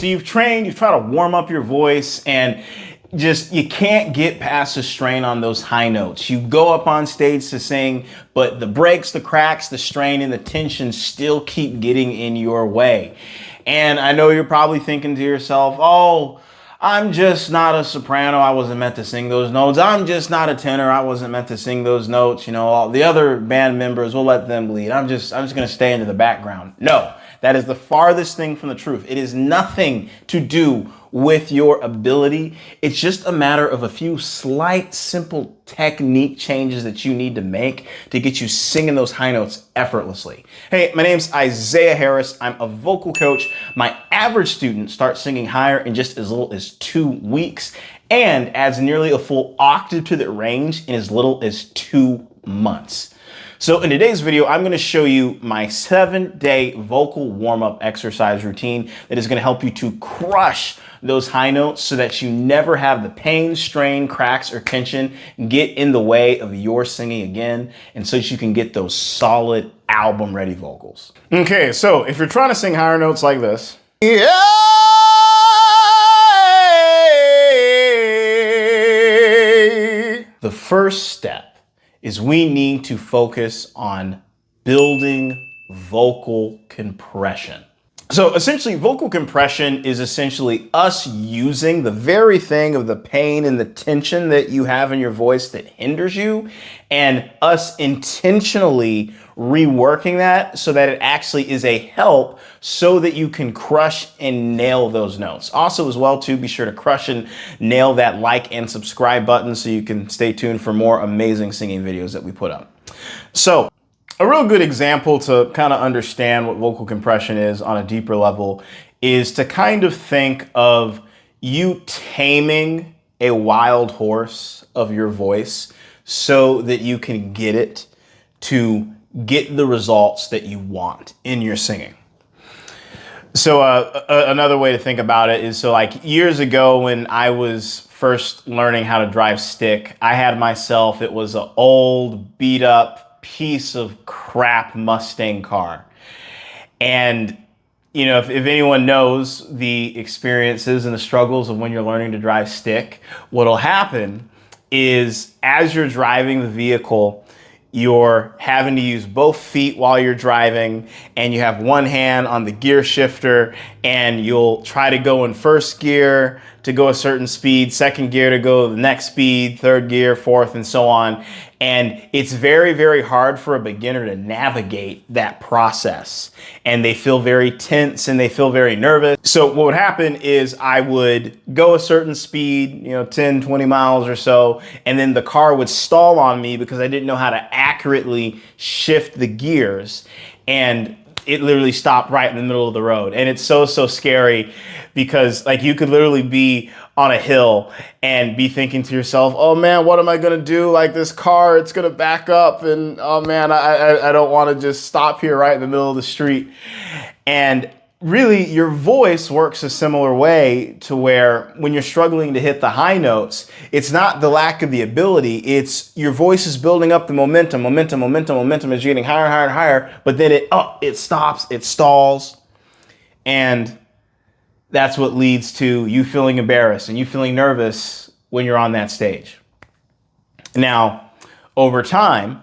So you've trained, you've tried to warm up your voice, and just you can't get past the strain on those high notes. You go up on stage to sing, but the breaks, the cracks, the strain, and the tension still keep getting in your way. And I know you're probably thinking to yourself, oh, I'm just not a soprano. I wasn't meant to sing those notes. I'm just not a tenor. I wasn't meant to sing those notes. You know, all the other band members, we'll let them lead. I'm just going to stay into the background. No, that is the farthest thing from the truth. It is nothing to do with your ability. It's just a matter of a few slight, simple technique changes that you need to make to get you singing those high notes effortlessly. Hey, my name's Isaiah Harris. I'm a vocal coach. My average student starts singing higher in just as little as 2 weeks and adds nearly a full octave to the range in as little as 2 months. So in today's video, I'm going to show you my 7-day vocal warm-up exercise routine that is going to help you to crush those high notes so that you never have the pain, strain, cracks, or tension get in the way of your singing again, and so that you can get those solid album-ready vocals. Okay, so if you're trying to sing higher notes like this, the first step is we need to focus on building vocal compression. So essentially, vocal compression is essentially us using the very thing of the pain and the tension that you have in your voice that hinders you, and us intentionally reworking that so that it actually is a help so that you can crush and nail those notes. Also as well too, be sure to crush and nail that like and subscribe button so you can stay tuned for more amazing singing videos that we put up. So a real good example to kind of understand what vocal compression is on a deeper level is to kind of think of you taming a wild horse of your voice so that you can get it to get the results that you want in your singing. So another way to think about it is, so like years ago when I was first learning how to drive stick, I had myself, it was an old beat up piece of crap Mustang car. And you know, if anyone knows the experiences and the struggles of when you're learning to drive stick, what'll happen is as you're driving the vehicle, you're having to use both feet while you're driving, and you have one hand on the gear shifter, and you'll try to go in first gear to go a certain speed, second gear to go the next speed, third gear, fourth, and so on. And it's very, very hard for a beginner to navigate that process. And they feel very tense and they feel very nervous. So what would happen is I would go a certain speed, 10, 20 miles or so, and then the car would stall on me because I didn't know how to accurately shift the gears. And it literally stopped right in the middle of the road. And it's so scary because like you could literally be on a hill and be thinking to yourself, oh man, what am I gonna do? Like this car, it's gonna back up, and oh man, I don't wanna just stop here right in the middle of the street. And really your voice works a similar way to where when you're struggling to hit the high notes, it's not the lack of the ability, it's your voice is building up the momentum as you're getting higher, higher, and higher, but then it stops, it stalls, and that's what leads to you feeling embarrassed and you feeling nervous when you're on that stage. Now, over time,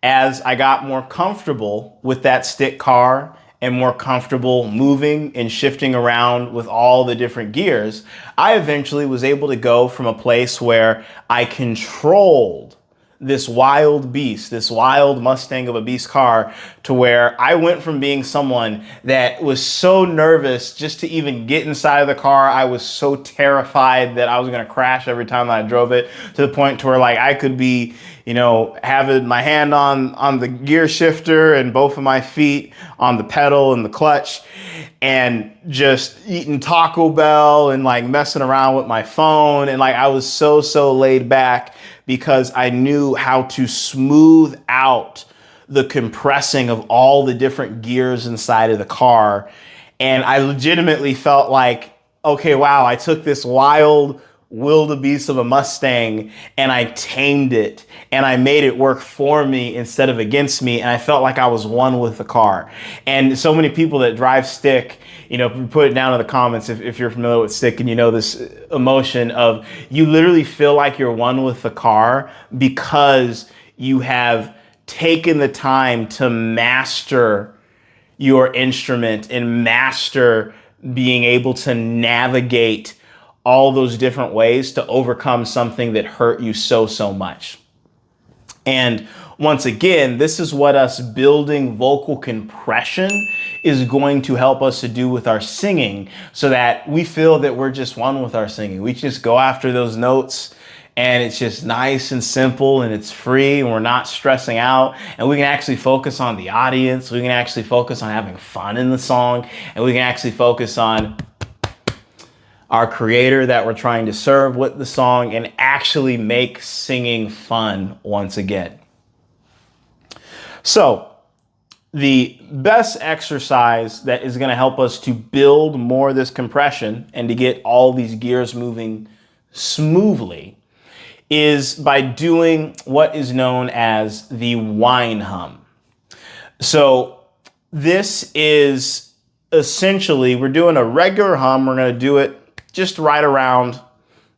as I got more comfortable with that stick car and more comfortable moving and shifting around with all the different gears, I eventually was able to go from a place where I controlled this wild beast, this wild Mustang of a beast car, to where I went from being someone that was so nervous just to even get inside of the car. I was so terrified that I was gonna crash every time that I drove it, to the point to where like I could be, having my hand on the gear shifter and both of my feet on the pedal and the clutch, and just eating Taco Bell and like messing around with my phone. And like I was so laid back because I knew how to smooth out the compressing of all the different gears inside of the car. And I legitimately felt like, okay, wow, I took this wild wildebeest of a Mustang and I tamed it and I made it work for me instead of against me. And I felt like I was one with the car. And so many people that drive stick, you know, put it down in the comments if you're familiar with stick and you know this emotion of you literally feel like you're one with the car because you have taken the time to master your instrument and master being able to navigate all those different ways to overcome something that hurt you so much. And once again, this is what us building vocal compression is going to help us to do with our singing so that we feel that we're just one with our singing. We just go after those notes and it's just nice and simple and it's free and we're not stressing out and we can actually focus on the audience. We can actually focus on having fun in the song and we can actually focus on our creator that we're trying to serve with the song and actually make singing fun once again. So the best exercise that is going to help us to build more of this compression and to get all these gears moving smoothly is by doing what is known as the whine hum. So this is essentially, we're doing a regular hum. We're going to do it just right around,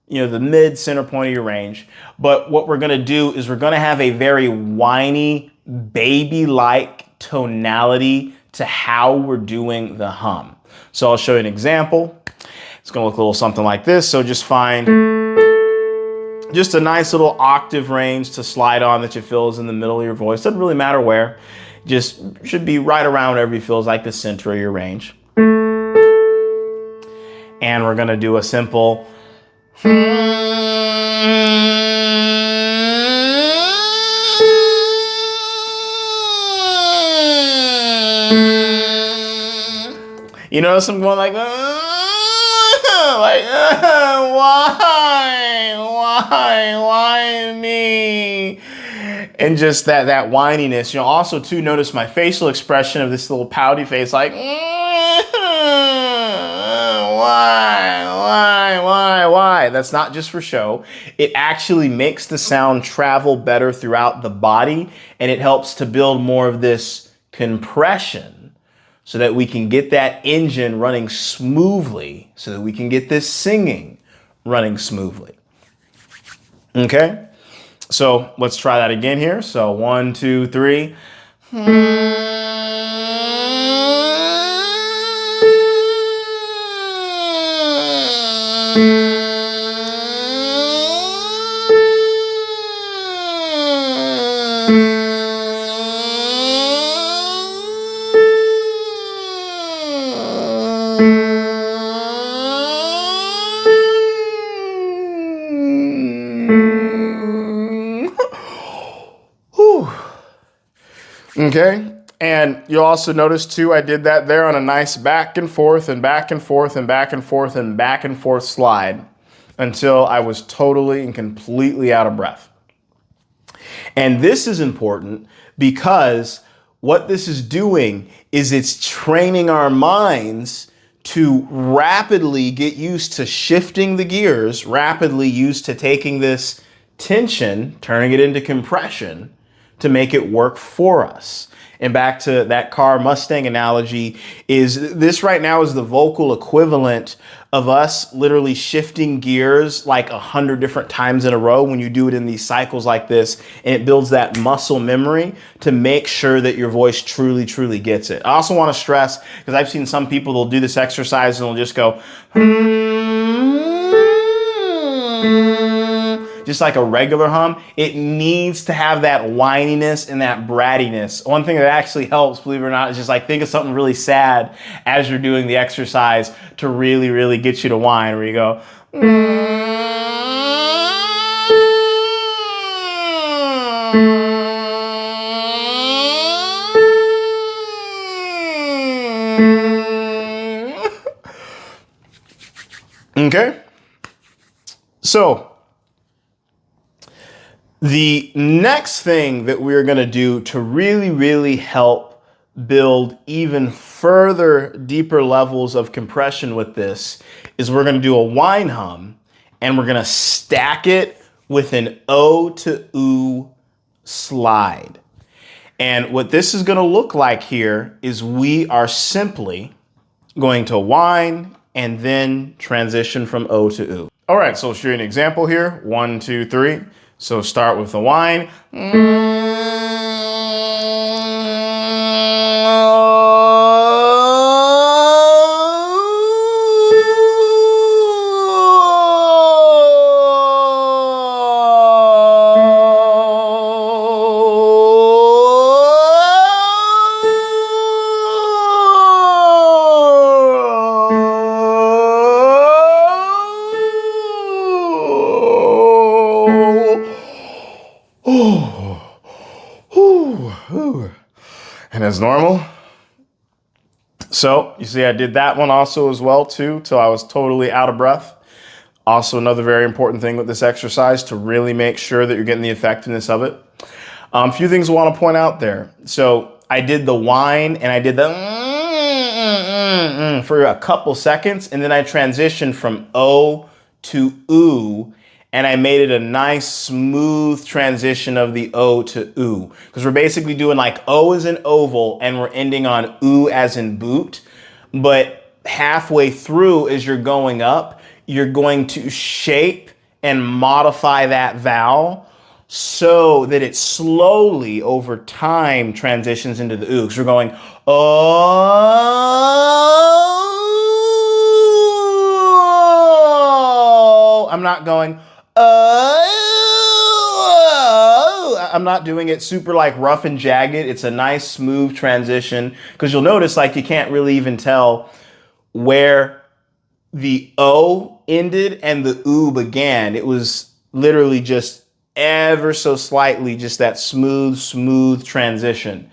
you know, the mid center point of your range. But what we're going to do is we're going to have a very whiny, baby-like tonality to how we're doing the hum. So I'll show you an example. It's going to look a little something like this. So just find just a nice little octave range to slide on that you feel is in the middle of your voice. Doesn't really matter where. Just should be right around wherever you feels like the center of your range. And we're going to do a simple you notice I'm going like why me? And just that whininess. You'll also too notice my facial expression of this little pouty face like why? That's not just for show. It actually makes the sound travel better throughout the body and it helps to build more of this compression so that we can get that engine running smoothly, so that we can get this singing running smoothly. Okay? So let's try that again here. So 1, 2, 3. Okay, and you'll also notice too, I did that there on a nice back and forth and back and forth and back and forth and back and forth slide until I was totally and completely out of breath. And this is important because what this is doing is it's training our minds to rapidly get used to shifting the gears, rapidly used to taking this tension, turning it into compression to make it work for us. And back to that car Mustang analogy, is this right now is the vocal equivalent of us literally shifting gears like 100 different times in a row when you do it in these cycles like this, and it builds that muscle memory to make sure that your voice truly gets it. I also want to stress, because I've seen some people, they'll do this exercise and they'll just go just like a regular hum. It needs to have that whininess and that brattiness. One thing that actually helps, believe it or not, is just like think of something really sad as you're doing the exercise to really get you to whine, where you go okay? So the next thing that we're going to do to really help build even further deeper levels of compression with this is we're going to do a whine hum, and we're gonna stack it with an O to oo slide. And what this is gonna look like here is we are simply going to whine and then transition from O to oo. All right, so I'll show you an example here. 1, 2, 3. So start with the whine. And as normal. So you see I did that one also as well too, till I was totally out of breath. Also another very important thing with this exercise to really make sure that you're getting the effectiveness of it. A few things I want to point out there. So I did the whine and I did the for a couple seconds, and then I transitioned from O to oo, and I made it a nice smooth transition of the O to oo. Because we're basically doing like O as in oval and we're ending on oo as in boot. But halfway through as you're going up, you're going to shape and modify that vowel so that it slowly over time transitions into the oo. Because we're going oh. I'm not going oh. I'm not doing it super like rough and jagged. It's a nice smooth transition, because you'll notice like you can't really even tell where the O ended and the oo began. It was literally just ever so slightly just that smooth transition.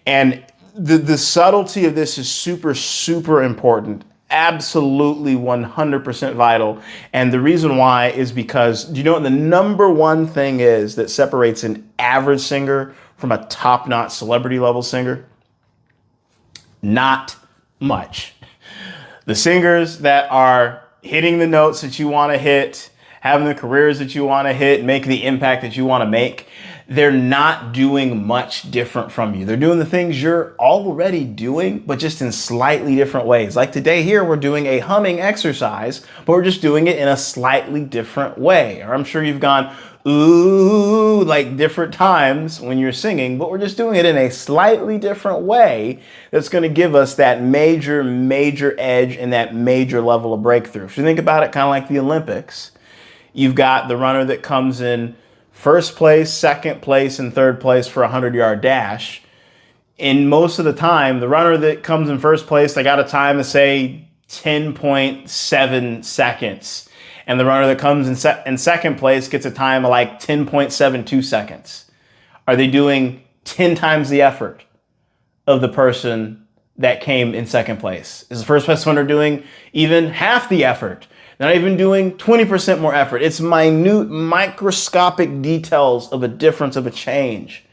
And the subtlety of this is super important. Absolutely 100% vital. And the reason why is because, you know what the number one thing is that separates an average singer from a top-notch celebrity level singer? Not much. The singers that are hitting the notes that you want to hit, having the careers that you want to hit, making the impact that you want to make, they're not doing much different from you. They're doing the things you're already doing, but just in slightly different ways. Like today here, we're doing a humming exercise, but we're just doing it in a slightly different way. Or I'm sure you've gone, ooh, like different times when you're singing, but we're just doing it in a slightly different way that's going to give us that major edge and that major level of breakthrough. If you think about it, kind of like the Olympics, you've got the runner that comes in first place, second place, and third place for a 100-yard dash. And most of the time, the runner that comes in first place, they got a time of, say, 10.7 seconds. And the runner that comes in second place gets a time of like 10.72 seconds. Are they doing 10 times the effort of the person that came in second place? Is the first place runner doing even half the effort? They're not even doing 20% more effort. It's minute, microscopic details of a difference, of a change.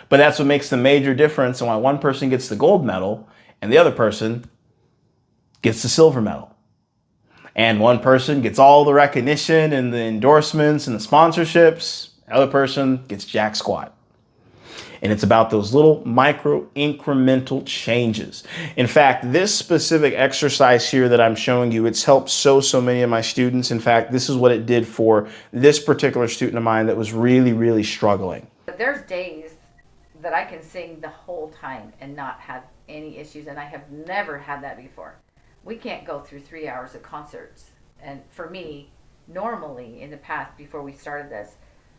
But that's what makes the major difference, and why one person gets the gold medal and the other person gets the silver medal. And one person gets all the recognition and the endorsements and the sponsorships. The other person gets jack squat. And it's about those little micro incremental changes. In fact, this specific exercise here that I'm showing you, it's helped so many of my students. In fact, this is what it did for this particular student of mine that was really struggling. There's days that I can sing the whole time and not have any issues, and I have never had that before. We can't go through 3 hours of concerts. And for me, normally in the past, before we started this,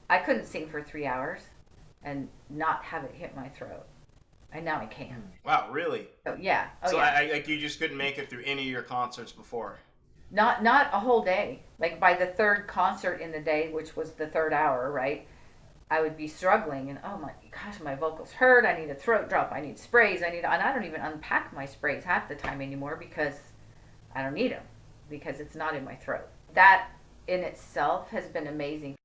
I couldn't sing for 3 hours and not have it hit my throat. And now I can. Wow, really? Oh, yeah. Oh, so yeah. like you just couldn't make it through any of your concerts before? Not a whole day. Like by the third concert in the day, which was the third hour, right? I would be struggling, and oh my gosh, my vocals hurt. I need a throat drop. I need sprays. And I don't even unpack my sprays half the time anymore because I don't need them, because it's not in my throat. That in itself has been amazing.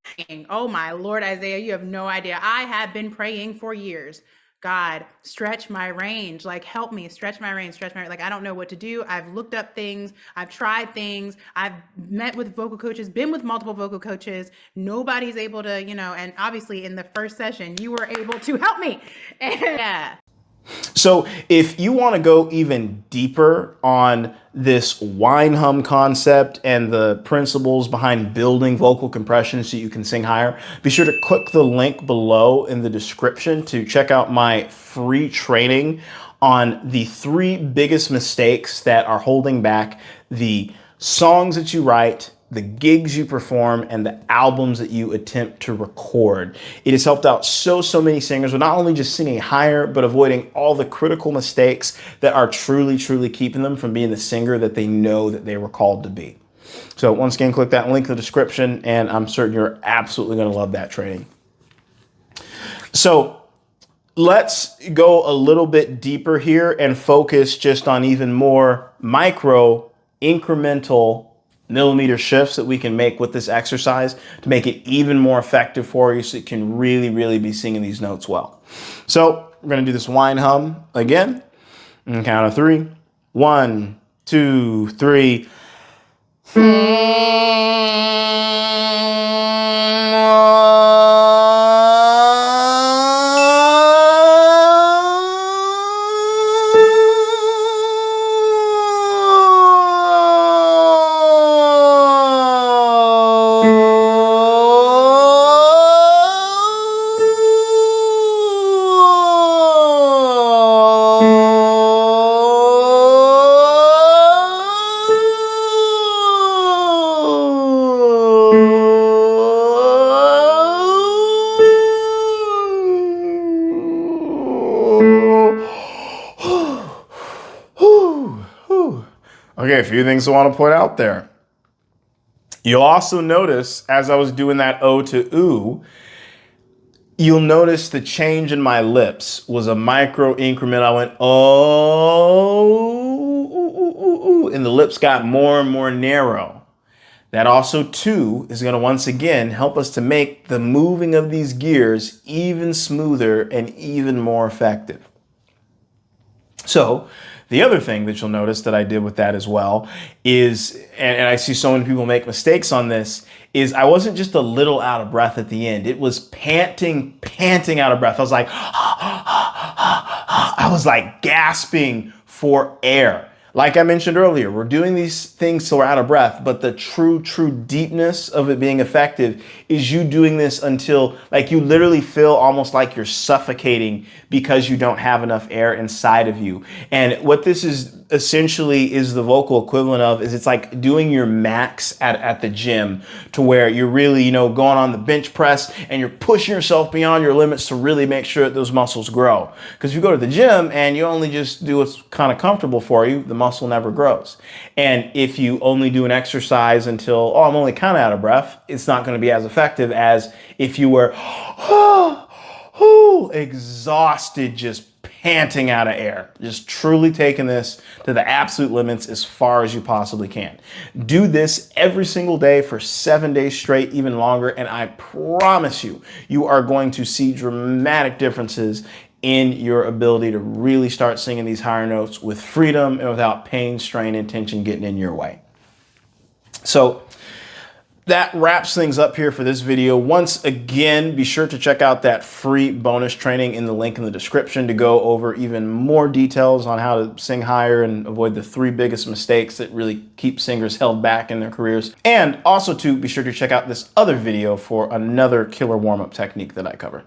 Oh my Lord, Isaiah, you have no idea. I have been praying for years God, stretch my range. Like, help me, stretch my range, stretch my, like, I don't know what to do. I've looked up things. I've tried things. I've met with vocal coaches, been with multiple vocal coaches. Nobody's able to, and obviously in the first session, you were able to help me. And yeah. So if you want to go even deeper on this whine hum concept and the principles behind building vocal compression so you can sing higher, be sure to click the link below in the description to check out my free training on the 3 biggest mistakes that are holding back the songs that you write, the gigs you perform, and the albums that you attempt to record. It has helped out so many singers with not only just singing higher, but avoiding all the critical mistakes that are truly keeping them from being the singer that they know that they were called to be. So once again, click that link in the description, and I'm certain you're absolutely gonna love that training. So let's go a little bit deeper here and focus just on even more micro, incremental millimeter shifts that we can make with this exercise to make it even more effective for you so you can really be singing these notes well. So we're going to do this whine hum again. And count of 3. 1, 2, 3. Okay, a few things I want to point out there. You'll also notice as I was doing that O to oo, you'll notice the change in my lips was a micro increment. I went, oh, and the lips got more and more narrow. That also, too, is going to once again help us to make the moving of these gears even smoother and even more effective. So the other thing that you'll notice that I did with that as well is, and I see so many people make mistakes on this, is I wasn't just a little out of breath at the end. It was panting out of breath. I was like, I was like gasping for air. Like I mentioned earlier, we're doing these things so we're out of breath, but the true deepness of it being effective is you doing this until like you literally feel almost like you're suffocating because you don't have enough air inside of you. And what this is essentially is the vocal equivalent of is it's like doing your max at the gym to where you're really, going on the bench press and you're pushing yourself beyond your limits to really make sure that those muscles grow. Because if you go to the gym and you only just do what's kind of comfortable for you, the muscle never grows. And if you only do an exercise until, I'm only kind of out of breath, it's not going to be as effective as if you were exhausted, just panting out of air, just truly taking this to the absolute limits as far as you possibly can. Do this every single day for 7 days straight, even longer, and I promise you, you are going to see dramatic differences in your ability to really start singing these higher notes with freedom and without pain, strain, and tension getting in your way. So that wraps things up here for this video. Once again, be sure to check out that free bonus training in the link in the description to go over even more details on how to sing higher and avoid the 3 biggest mistakes that really keep singers held back in their careers. And also, too, be sure to check out this other video for another killer warm-up technique that I cover.